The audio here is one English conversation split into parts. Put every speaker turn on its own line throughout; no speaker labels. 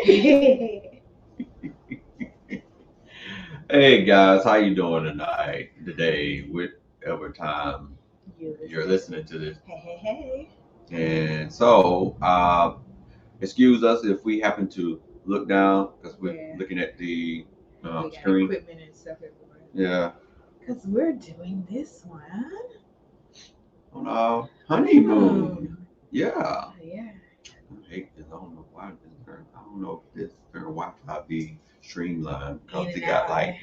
Hey guys, how you doing tonight? Today, whatever time you're listening to this.
Hey.
And so, excuse us if we happen to look down because we're looking at the
We got
screen.
equipment and stuff everywhere.
Yeah,
Because we're doing this one.
on our honeymoon. Yeah.
Yeah.
I hate this. I don't know why this turn. I don't know if this turn Wi-Fi be streamlined because
In
they
and
got
out.
like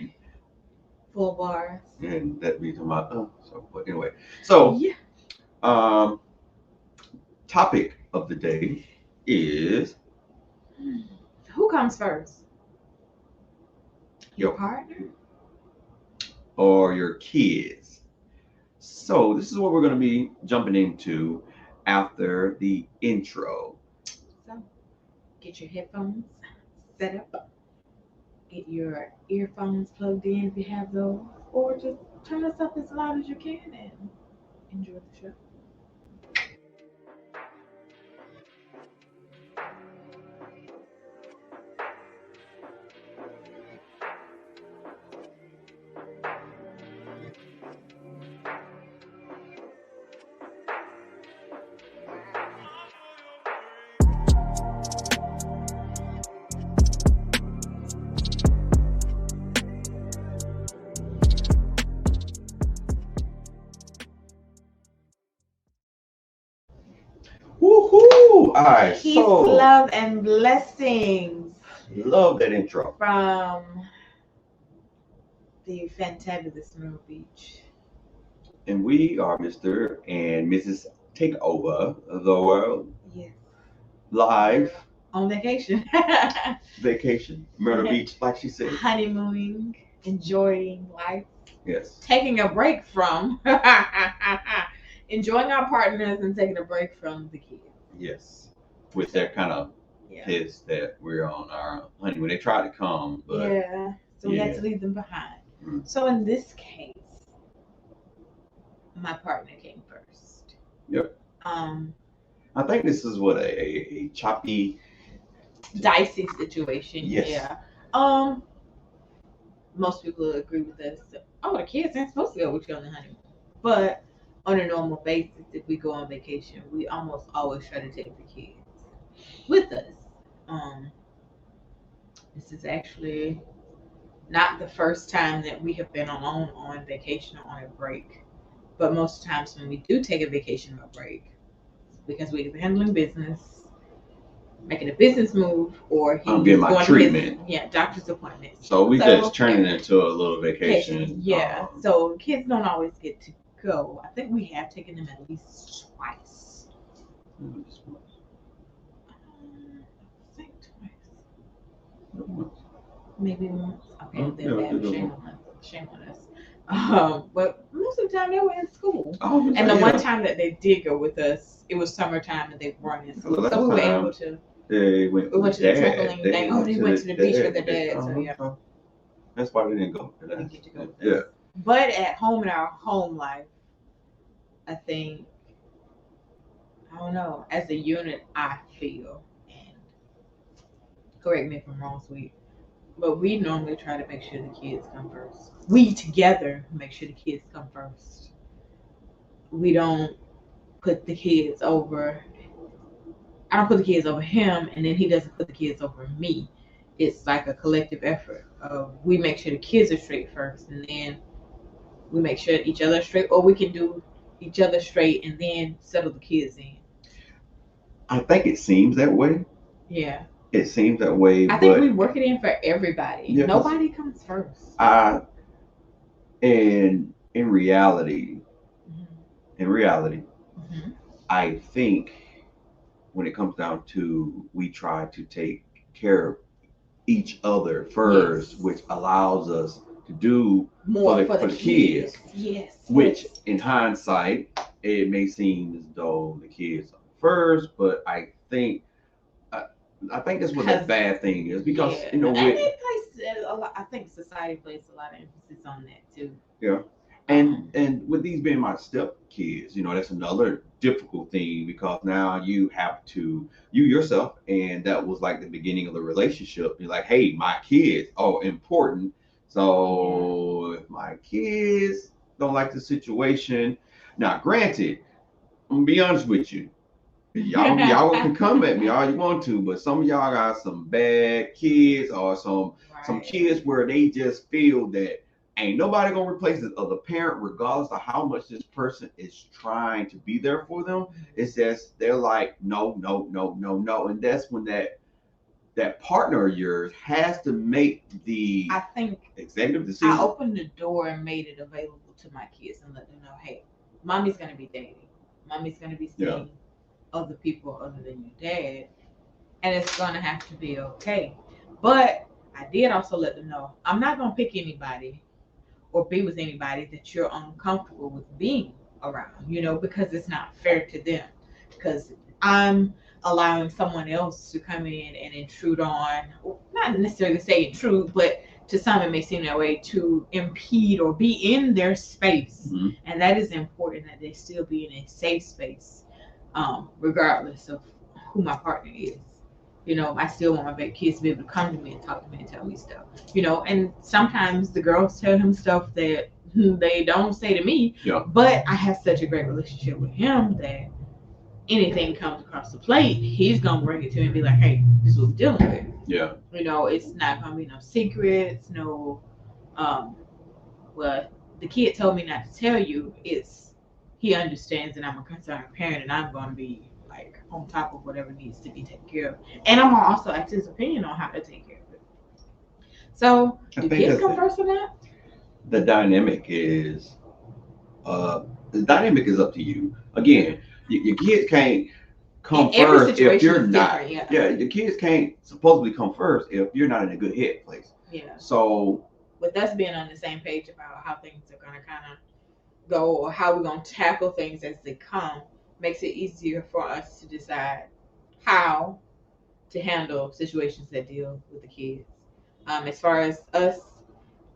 Full bars.
and that be talking about so but anyway. So
Yeah.
topic of the day is
Who comes first? Your
Your-
partner?
or your kids. So this is what we're going to be jumping into after the intro.
So, get your headphones set up. Get your earphones plugged in if you have those. Or just turn us up as loud as you can and enjoy the show.
Woohoo! All right,
Peace,
so
love, and blessings
love that intro.
from the fantabulous Myrtle Beach.
And we are Mr. and Mrs. Take Over the World
Yes.
live
On vacation.
vacation, Myrtle Beach, like she said.
Honeymooning, enjoying life,
Yes.
taking a break from enjoying our partners and taking a break from the kids.
Yes. Which they're kind of pissed that we're on our honeymoon. They tried to come, but
So we had to leave them behind.
Mm.
So in this case, my partner came first.
Yep. I think this is what a choppy,
dicey situation.
Yes.
Yeah. Most people agree with us. Oh, the kids ain't supposed to go with you on the honeymoon. But on a normal basis, if we go on vacation, we almost always try to take the kids with us. This is actually not the first time that we have been alone on vacation or on a break. But most times when we do take a vacation or a break, because we're handling business, making a business move, or
I'm getting my
going
treatment.
to his doctor's appointment.
So we just turning it into a little vacation.
Yeah. So kids don't always get to go. I think we have taken them at least twice. I think twice. Maybe once. Okay, they're bad. Shame on us. But most of the time they were in school. And the one time that they did go with us, it was summertime and they weren't in school. So we were able to.
We went to the
trampoline. They only went to the beach with their dad. So yeah.
That's why they didn't go.
They didn't get to go with
Yeah.
us. But at home in our home life, I think, I don't know, as a unit, I feel, and correct me if I'm wrong, sweet, but we normally try to make sure the kids come first. We together make sure the kids come first. We don't put the kids over. I don't put the kids over him, and then he doesn't put the kids over me. It's like a collective effort. We make sure the kids are straight first, and then we make sure each other is straight, or we can do each other straight and then settle the kids in.
I think it seems that way.
Yeah.
It seems that way.
I think we work it in for everybody. Yeah, nobody comes first.
And in reality, I think when it comes down to we try to take care of each other first, which allows us to do more for the kids.
Yes.
Which in hindsight, it may seem as though the kids are first, but I think that's what the bad thing is because
and it plays a lot. I think society places a lot of emphasis on that too.
Yeah, And with these being my step kids, that's another difficult thing because now you have to you yourself, and that was like the beginning of the relationship. You're like, hey, my kids are important. So if my kids don't like the situation, now granted, I'm gonna be honest with you. Y'all can come at me all you want to, but some of y'all got some bad kids or some kids where they just feel that ain't nobody gonna replace this other parent, regardless of how much this person is trying to be there for them. It's just they're like, no, no, no, no, no, and that's when that partner of yours has to make the
I think
executive decision.
I opened the door and made it available to my kids and let them know, hey, mommy's gonna be dating, mommy's gonna be seeing other people other than your dad, and it's gonna have to be okay. But I did also let them know I'm not gonna pick anybody or be with anybody that you're uncomfortable with being around, because it's not fair to them. Because I'm allowing someone else to come in and intrude on, not necessarily say intrude, but to some it may seem that way, to impede or be in their space.
Mm-hmm.
And that is important, that they still be in a safe space, regardless of who my partner is. I still want my big kids to be able to come to me and talk to me and tell me stuff. And sometimes the girls tell him stuff that they don't say to me.
Yeah.
But I have such a great relationship with him that anything comes across the plate, he's gonna bring it to me and be like, "Hey, this is what we're dealing with."
Yeah.
It's not gonna be no secrets, no. Well, the kid told me not to tell you. He understands that I'm a concerned parent and I'm gonna be like on top of whatever needs to be taken care of, and I'm gonna also ask his opinion on how to take care of it. So do kids converse on that?
The dynamic is up to you. Again, your kids can't come first if you're not. Yeah, your kids can't supposedly come first if you're not in a good head place.
Yeah.
So
with us being on the same page about how things are gonna kind of go or how we're gonna tackle things as they come, makes it easier for us to decide how to handle situations that deal with the kids. As far as us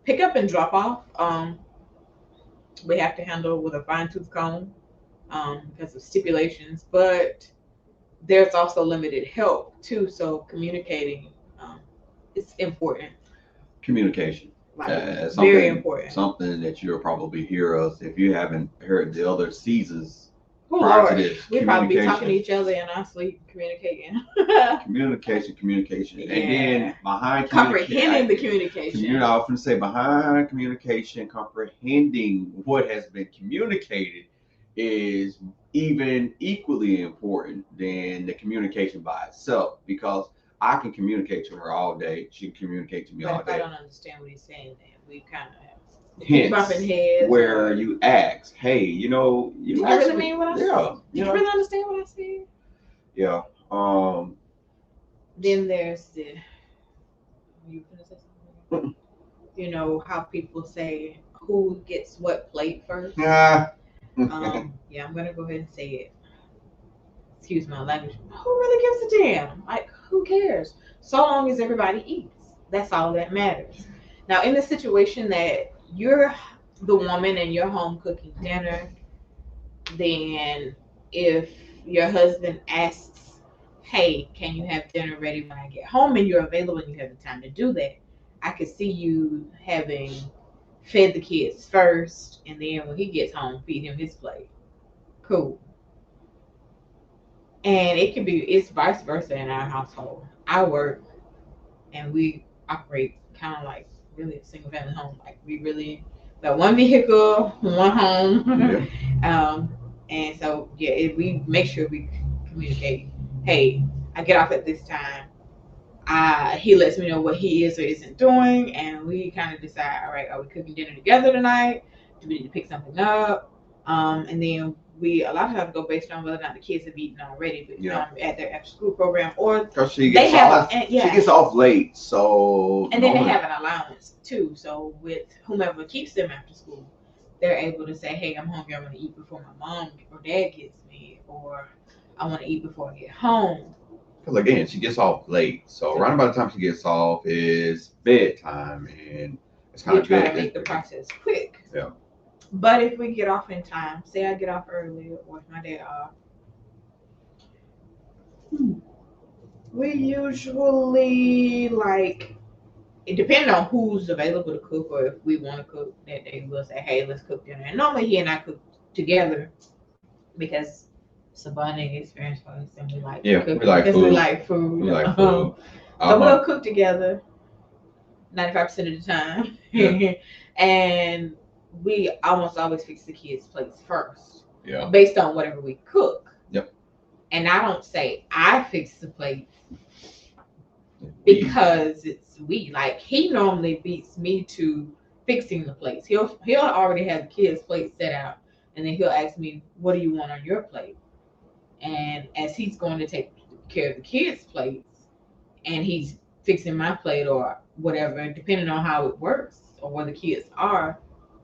pick up and drop off, we have to handle with a fine-tooth comb because of stipulations, but there's also limited help too, so communicating is important.
Communication.
Very important.
Something that you'll probably hear us if you haven't heard the other seasons.
Oh, Lord. We probably be talking to each other in our sleep, communicating.
Communication. Yeah. And then behind
comprehending the communication.
I often say behind communication, comprehending what has been communicated is even equally important than the communication by itself, because I can communicate to her all day. She can communicate to me all day.
But if I don't understand what he's saying, then we kind of bumping heads.
Where you ask, hey,
you really mean what I said?
Yeah.
You really understand what I said?
Yeah.
Then there's the. You gonna say something? How people say who gets what plate first. Yeah. I'm gonna go ahead and say it. Excuse my language. Who really gives a damn? Like, who cares? So long as everybody eats, that's all that matters. Now, in the situation that you're the woman and you're home cooking dinner, then if your husband asks, hey, can you have dinner ready when I get home, and you're available and you have the time to do that, I could see you having fed the kids first, and then when he gets home, feed him his plate. Cool. And it's vice versa in our household. I work and we operate kind of like really a single family home. Like we really got one vehicle, one home. Yeah. And so we make sure we communicate. Hey, I get off at this time. He lets me know what he is or isn't doing, and we kind of decide, all right, are we cooking dinner together tonight? Do we need to pick something up? And then we a lot of times go based on whether or not the kids have eaten already, but at their after school program, or
because she gets off late, so
and then they have an allowance too. So with whomever keeps them after school, they're able to say, hey, I'm hungry, I want to eat before my mom or dad gets me, or I want to eat before I get home.
Because again, she gets off late, so around about the time she gets off is bedtime, and it's kind of
try to make the process quick.
Yeah.
But if we get off in time, say I get off early or if my day off, we usually like it depends on who's available to cook or if we want to cook that day. We'll say, hey, let's cook dinner. And normally he and I cook together because it's a bonding experience for us and we like cooking because we like food.
We like food.
So we'll cook together 95% of the time.
Yeah.
And we almost always fix the kids' plates first.
Yeah.
Based on whatever we cook.
Yep.
And I don't say I fix the plates because it's we. Like he normally beats me to fixing the plates. He'll already have the kids' plates set out and then he'll ask me, what do you want on your plate? And as he's going to take care of the kids' plates and he's fixing my plate or whatever, depending on how it works or where the kids are,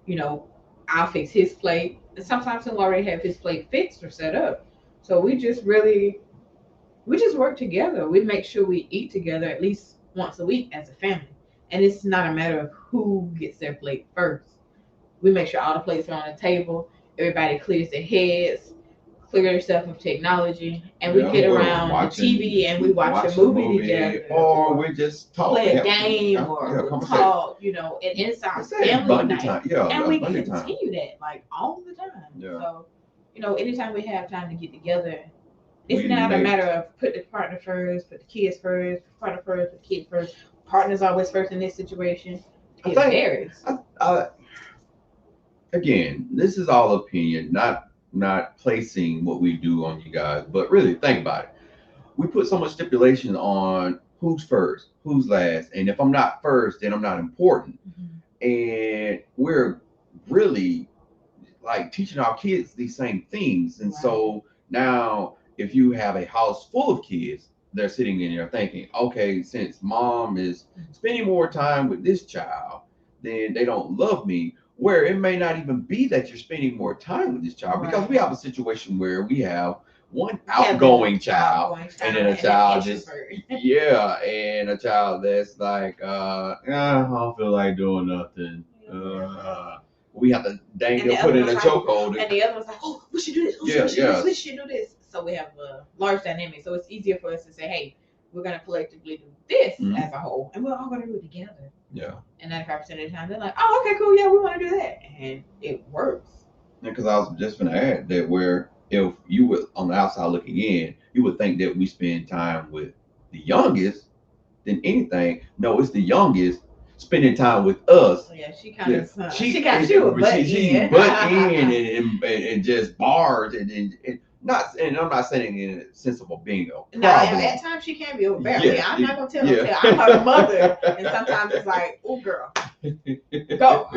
you know, I'll fix his plate. And sometimes he'll already have his plate fixed or set up. So we just work together. We make sure we eat together at least once a week as a family. And it's not a matter of who gets their plate first. We make sure all the plates are on the table. Everybody clears their heads, clear themselves of technology, and we get around the TV and we watch a movie together.
Or we just talk.
Play a game or talk, you know, and it's our family night.
Time. Yeah,
and we continue that like all the time.
Yeah.
So, you know, anytime we have time to get together, it's not a matter of put the partner first, put the kids first, partner first, put the kid first. Partner's always first in this situation. It varies.
Again, this is all opinion, not placing what we do on you guys, but really think about it. We put so much stipulation on who's first, who's last, and if I'm not first, then I'm not important. And we're really like teaching our kids these same things. And so now if you have a house full of kids, they're sitting in there thinking, okay, since mom is spending more time with this child, then they don't love me. Where it may not even be that you're spending more time with this child, because we have a situation where we have one outgoing child and then a child just and a child that's like I don't feel like doing nothing. We have to put in a chokehold.
And the other one's like, oh, we should do this. We should do this. So we have a large dynamic. So it's easier for us to say, hey, we're going to collectively do this as a whole. And we're all going to do it together.
Yeah.
And 95% of the time, they're like, oh, okay, cool. Yeah, we want to do that. And it works.
Because I was just going to add that where if you were on the outside looking in, you would think that we spend time with the youngest than anything. No, it's the youngest spending time with us.
Yeah, she kind of she got you butt in
and just bars and not, and I'm not saying in a sense of being a problem.
No, at times she can be overbearing. I'm not gonna tell her. I'm her mother, and sometimes it's like, oh girl, go,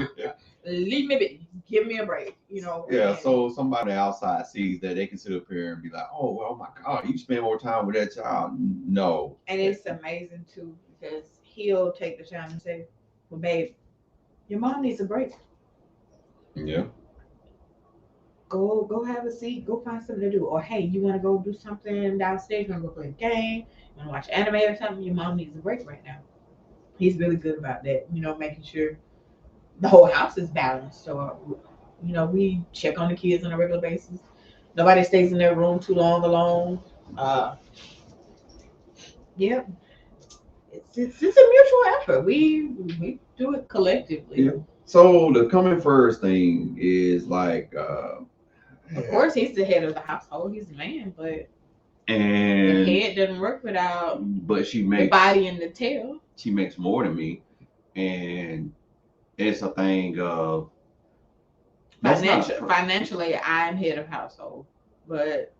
leave me be, give me a break, you know.
Yeah. So somebody outside sees that, they can sit up here and be like, oh, well, my God, you spend more time with that child. No.
And it's amazing too because he'll take the time and say, well, babe, your mom needs a break.
Yeah.
Go have a seat. Go find something to do. Or hey, you want to go do something downstairs? You want to go play a game? You want to watch anime or something? Your mom needs a break right now. He's really good about that. You know, making sure the whole house is balanced. So, you know, we check on the kids on a regular basis. Nobody stays in their room too long alone. Yeah, it's a mutual effort. We do it collectively.
Yeah. So the coming first thing is like.
Of course, he's the head of the household. He's the man, but
the
head doesn't work without.
But she makes
the body and the tail.
She makes more than me, and it's a thing of
financially. I'm head of household, but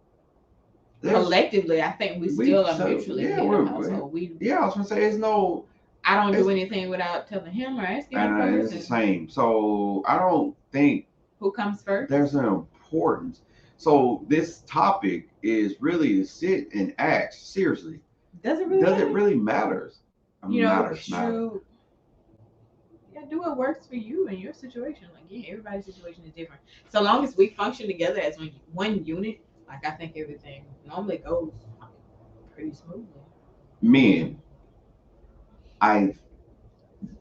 collectively, I think we still are mutually head of household.
I was gonna say it's no.
I don't do anything without telling him or asking him.
And it's the same. So I don't think
who comes first.
There's an importance. So this topic is really to sit and ask seriously.
Does it really
matter?
You know, matters. Yeah, do what works for you and your situation. Like, yeah, everybody's situation is different. So long as we function together as one unit, like I think everything normally goes pretty smoothly. Men, I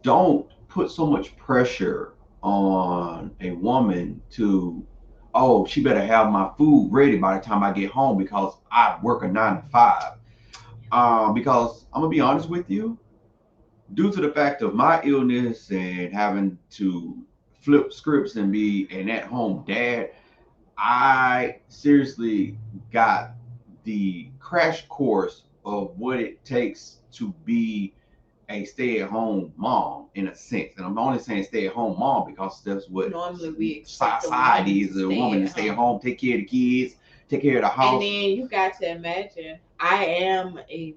don't put so much pressure
on a woman to, oh, she better have my food ready by the time I get home because I work a 9 to 5. Because I'm gonna be honest with you, due to the fact of my illness and having to flip scripts and be an at-home dad, I seriously got the crash course of what it takes to be a stay-at-home mom in a sense. And I'm only saying stay-at-home mom because that's what
normally we expect
society is, a woman to stay at home, take care of the kids, take care of the house.
And then you got to imagine, I am a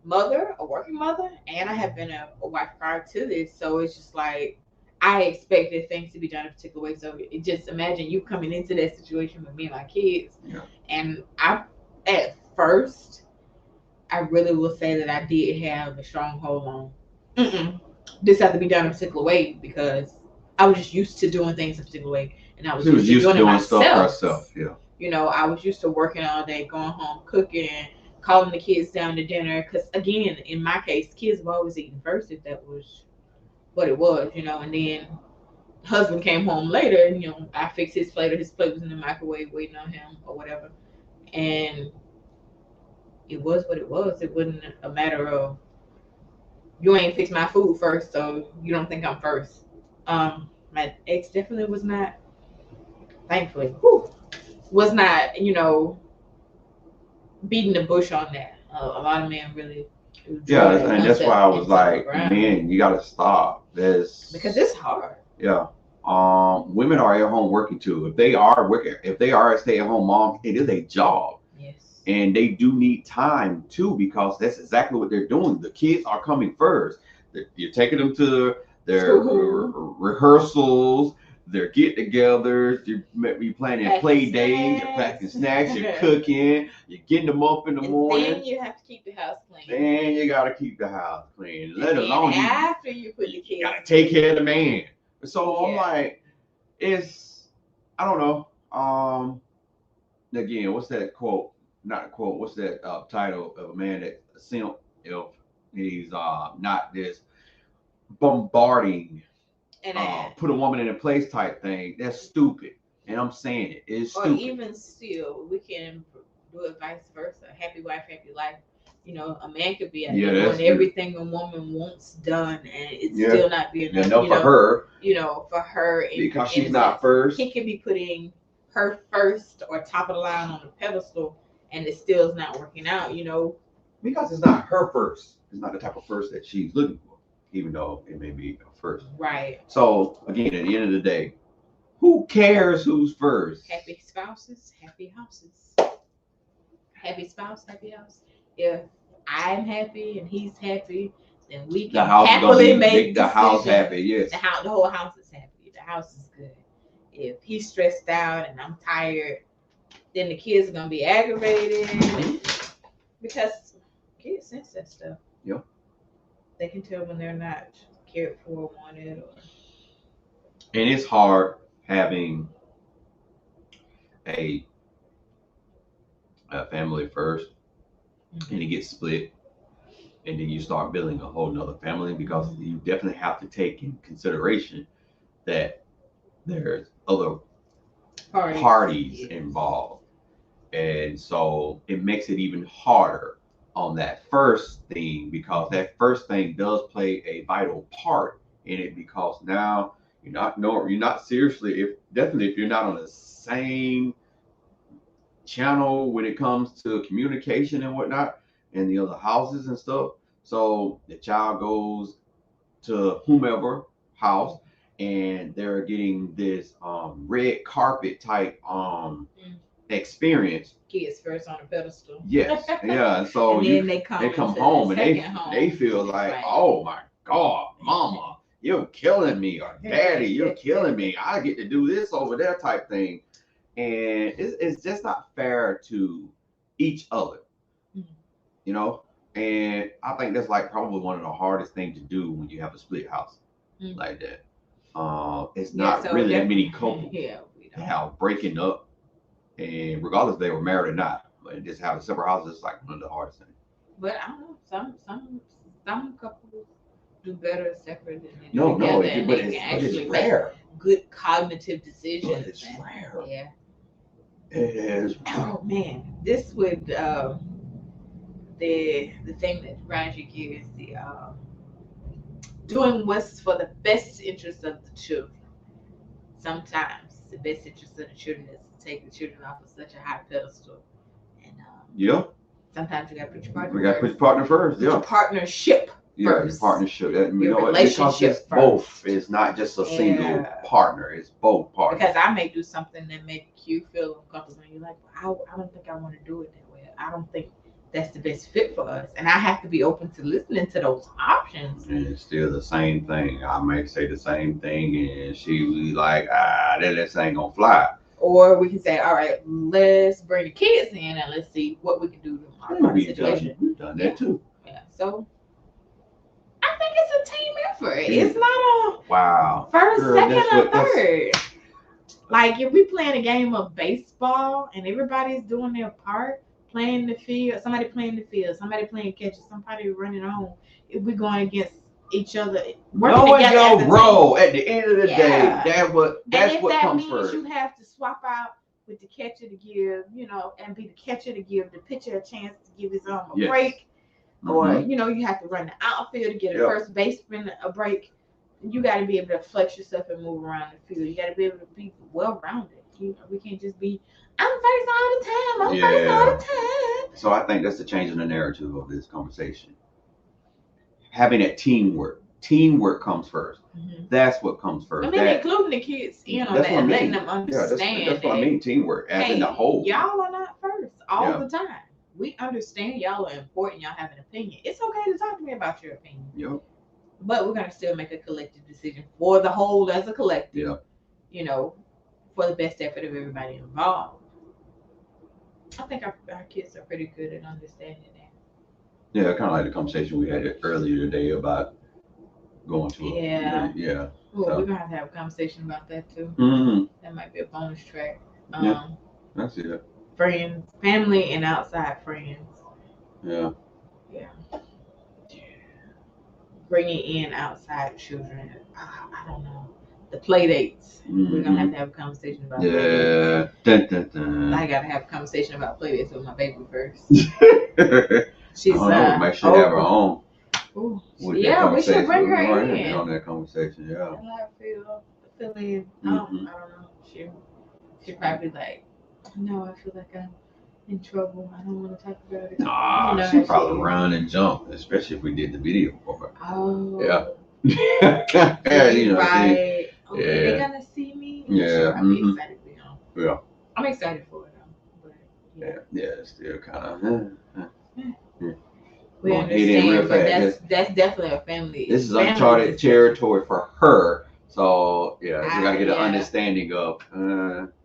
mother, a working mother, and I have been a wife prior to this. So it's just like I expected things to be done a particular way. So just imagine you coming into that situation with me and my kids.
Yeah.
And at first, I really will say that I did have a strong hold on. This has to be done a particular way because I was just used to doing things a particular way, and I was used to doing it myself.
Stuff herself. Yeah.
You know, I was used to working all day, going home, cooking, calling the kids down to dinner. Because again, in my case, kids were always eating first if that was what it was, you know. And then husband came home later, and you know, I fixed his plate, or his plate was in the microwave waiting on him, or whatever. And it was what it was. It wasn't a matter of you ain't fixed my food first, so you don't think I'm first. My ex definitely was not, thankfully, was not, you know, beating the bush on that. A lot of men really.
Yeah, and that's why I was like, man, you gotta stop this
because it's hard.
Yeah. Women are at home working too. If they are a stay-at-home mom, it is a job.
Yes.
And they do need time too because that's exactly what they're doing. The kids are coming first. You're taking them to their rehearsals, their get-togethers. You're planning play days. You're packing snacks. You're cooking. You're getting them up in the morning.
Then you have to keep the house clean.
And you gotta keep the house clean. Let alone
after you put the kids.
You gotta take care of the man. So I'm like, I don't know. Again, what's that quote? Not a quote. What's that title of a man that simp if he's not this bombarding and put a woman in a place type thing? That's stupid. And I'm saying it's stupid.
Or even still, we can do it vice versa. Happy wife, happy life. You know, a man could be doing everything a woman wants done, and it's still not being enough
for her.
You know, for her,
because she's not first.
He could be putting her first or top of the line on the pedestal, and it still is not working out. You know,
because it's not her first. It's not the type of first that she's looking for, even though it may be a first.
Right.
So again, at the end of the day, who cares who's first?
Happy spouses, happy houses. Happy spouse, happy house. If I'm happy and he's happy, then we can happily make
the house happy. Yes,
the whole house is happy. The house is good. If he's stressed out and I'm tired, then the kids are gonna be aggravated because kids sense that stuff.
Yep.
They can tell when they're not cared for, wanted, or.
And it's hard having a family first, and it gets split, and then you start building a whole nother family because you definitely have to take in consideration that there's other parties involved, and so it makes it even harder on that first thing because that first thing does play a vital part in it because now you're not seriously if you're not on the same channel when it comes to communication and whatnot and the other houses and stuff. So the child goes to whomever house and they're getting this red carpet type experience.
Kids first on a pedestal.
Yes, yeah. So
and then they come
home and they feel like, oh my God, mama, you're killing me, or daddy, you're killing me. I get to do this over there type thing. And it's just not fair to each other, you know? And I think that's like probably one of the hardest things to do when you have a split house like that. It's not really that many couples have breaking up, and regardless if they were married or not, but just having separate houses is like one of the hardest things.
But I don't know, some couples do better separate than they do
No,
together, and
but
they can
it's
actually make
rare.
good cognitive decisions.
But it's rare.
Yeah.
It is.
Oh man, this would the thing that grinds your gears, the doing what's for the best interest of the children. Sometimes the best interest of the children is to take the children off of such a high pedestal, and
Yeah.
sometimes you gotta put your partner.
We gotta put your partner first.
Put
Yeah.
your partnership
Yeah,
first.
your partnership. That, you
Your
know what?
relationship
Because it's
first.
both. It's not just a single
Yeah.
partner. It's both partners.
Because I may do something that make you feel uncomfortable, and you're like, well, I don't think I want to do it that way. I don't think that's the best fit for us, and I have to be open to listening to those options.
And it's still the same thing. I may say the same thing, and she was like, this ain't gonna fly.
Or we can say, all right, let's bring the kids in and let's see what we can do to modify the situation.
We've done that too.
Yeah. So I think it's a team effort. It's not a first,
Girl,
second, or third. Like if we playing a game of baseball and everybody's doing their part, playing the field, somebody playing the field, somebody playing catcher, somebody running home. If we're going against each other,
knowing your role at the end of the day, that's what
that
comes
means
first.
You have to swap out with the catcher to give, and be the catcher to give the pitcher a chance to give his arm a break. Or, you have to run the outfield to get a first baseman a break. You got to be able to flex yourself and move around the field. You got to be able to be well-rounded. We can't just be, I'm first all the time. I'm first all the time.
So I think that's the change in the narrative of this conversation. Having that teamwork. Teamwork comes first. That's what comes first.
I mean, including the kids, and letting them understand.
That's what I mean, teamwork, as in the whole.
Y'all are not first all the time. We understand y'all are important. Y'all have an opinion. It's okay to talk to me about your opinion.
Yep.
But we're going to still make a collective decision for the whole as a collective.
Yeah.
For the best effort of everybody involved. I think our kids are pretty good at understanding that.
Yeah, kind of like the conversation we had earlier today about going to
Yeah. Well,
So.
we're going to have a conversation about that too. That might be a bonus track.
That's it.
Friends, family, and outside friends.
Yeah.
Bringing in outside children. I don't know. The play dates. We're going to have a conversation about play dates.
Dun, dun, dun.
I got to have a conversation about play dates with my baby first. She's
make sure to have her own.
Ooh. Yeah, we should bring her in.
On that conversation, yeah.
And I feel in. I don't know. She probably like, no, I feel like I'm in trouble. I don't want to talk about it.
Nah, she'd probably run and jump, especially if we did the video for her.
Oh.
Yeah.
Right. Okay, they're gonna see me.
Yeah.
I'm excited for them.
Yeah.
I'm excited for them. But
it's still kind of.
We understand, but that's definitely a family.
This is uncharted territory for her. So we gotta get an understanding of.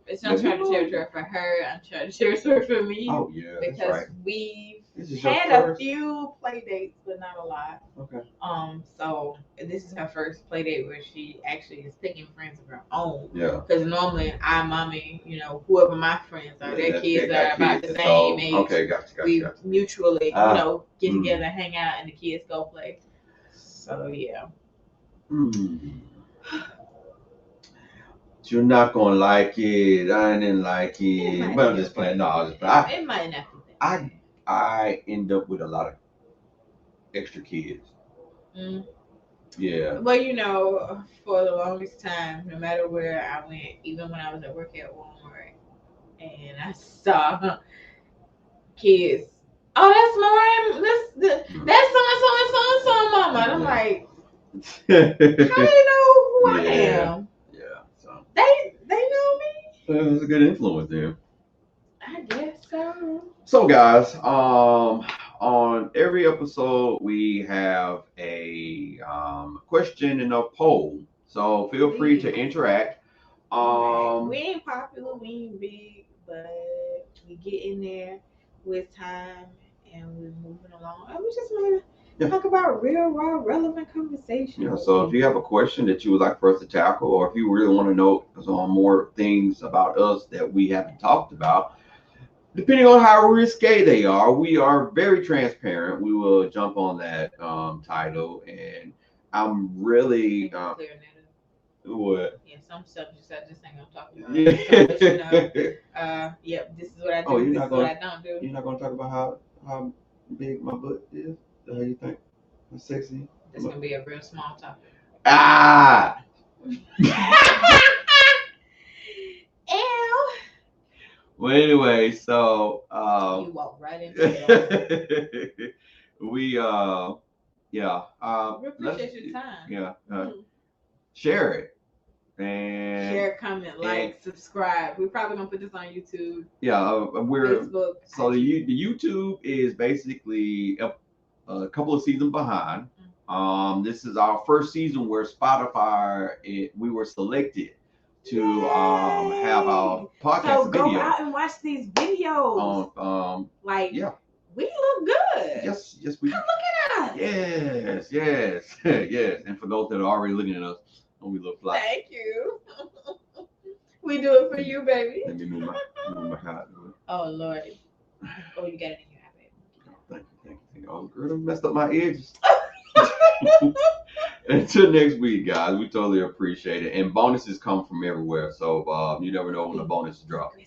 It's uncharted territory for her. Uncharted territory for me.
Oh yeah,
because
that's right.
We've had a few play dates, but not a lot.
Okay.
So this is her first play date where she actually is picking friends of her own.
Yeah.
Because normally mommy, whoever my friends are, their kids are about the same age.
Okay, gotcha.
We mutually, get together, hang out, and the kids go play. So yeah.
You're not gonna like it. I didn't like it. But I'm just playing. No, I was just playing.
It might not be.
I end up with a lot of extra kids. Yeah.
Well, for the longest time, no matter where I went, even when I was at work at Walmart, and I saw kids. Oh, that's Mariah. That's so and so mama. And I'm like, how do they know who I am? They know me.
It was a good influence there.
I guess so.
So guys, on every episode we have a question and a poll. So feel free to interact.
We ain't popular, we ain't big, but we get in there with time and we're moving along. And we just want to talk about real, raw, relevant conversations.
Yeah, so if you have a question that you would like for us to tackle, or if you really want to know more things about us that we haven't talked about, depending on how risque they are, we are very transparent. We will jump on that title and I'm really
Clearing that up.
what?
Yeah, some subjects I just ain't gonna talk about.
Yeah.
Yep, this is what I do.
Oh,
This is what I don't do.
You're not gonna talk about how big my butt is? How you think? How sexy?
That's gonna be a real small topic.
Ah.
Ew.
Well, anyway, so
you walk right into it.
we yeah.
We appreciate your time.
Yeah. Share it. And
share, comment, like, subscribe. We're probably gonna put this on YouTube.
Yeah, we're
Facebook.
So the YouTube is basically a couple of seasons behind. This is our first season where Spotify we were selected to have our podcast
so
video.
go out and watch these videos.
Yeah,
we look good.
Yes, we.
Come look at us.
Yes. And for those that are already looking at us, we look fly.
Thank you. We do it for you, baby.
Let me move my hat.
Oh Lord. Oh, you got it in your eye, baby.
Thank you. Oh, girl, I messed up my edges. Until next week, guys. We totally appreciate it. And bonuses come from everywhere, so you never know when the bonus drops.